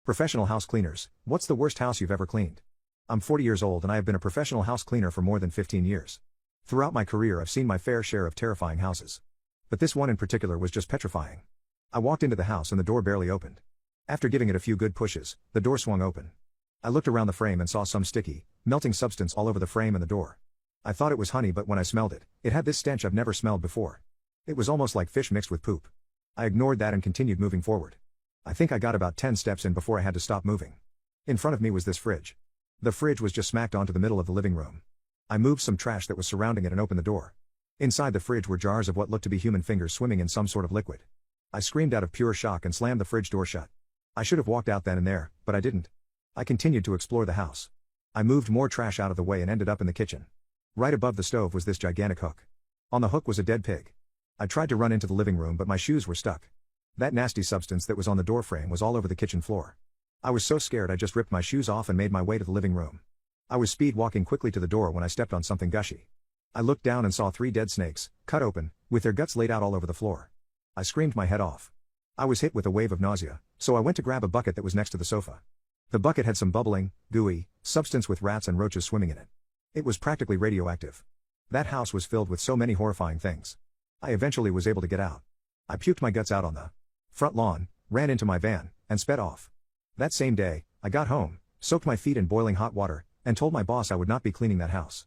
Professional house cleaners, what's the worst house you've ever cleaned? I'm 40 years old and I have been a professional house cleaner for more than 15 years. Throughout my career I've seen my fair share of terrifying houses. But this one in particular was just petrifying. I walked into the house and the door barely opened. After giving it a few good pushes, the door swung open. I looked around the frame and saw some sticky, melting substance all over the frame and the door. I thought it was honey, but when I smelled it, it had this stench I've never smelled before. It was almost like fish mixed with poop. I ignored that and continued moving forward. I think I got about 10 steps in before I had to stop moving. In front of me was this fridge. The fridge was just smacked onto the middle of the living room. I moved some trash that was surrounding it and opened the door. Inside the fridge were jars of what looked to be human fingers swimming in some sort of liquid. I screamed out of pure shock and slammed the fridge door shut. I should have walked out then and there, but I didn't. I continued to explore the house. I moved more trash out of the way and ended up in the kitchen. Right above the stove was this gigantic hook. On the hook was a dead pig. I tried to run into the living room but my shoes were stuck. That nasty substance that was on the door frame was all over the kitchen floor. I was so scared I just ripped my shoes off and made my way to the living room. I was speed walking quickly to the door when I stepped on something gushy. I looked down and saw 3 dead snakes, cut open, with their guts laid out all over the floor. I screamed my head off. I was hit with a wave of nausea, so I went to grab a bucket that was next to the sofa. The bucket had some bubbling, gooey, substance with rats and roaches swimming in it. It was practically radioactive. That house was filled with so many horrifying things. I eventually was able to get out. I puked my guts out on the front lawn, ran into my van, and sped off. That same day, I got home, soaked my feet in boiling hot water, and told my boss I would not be cleaning that house.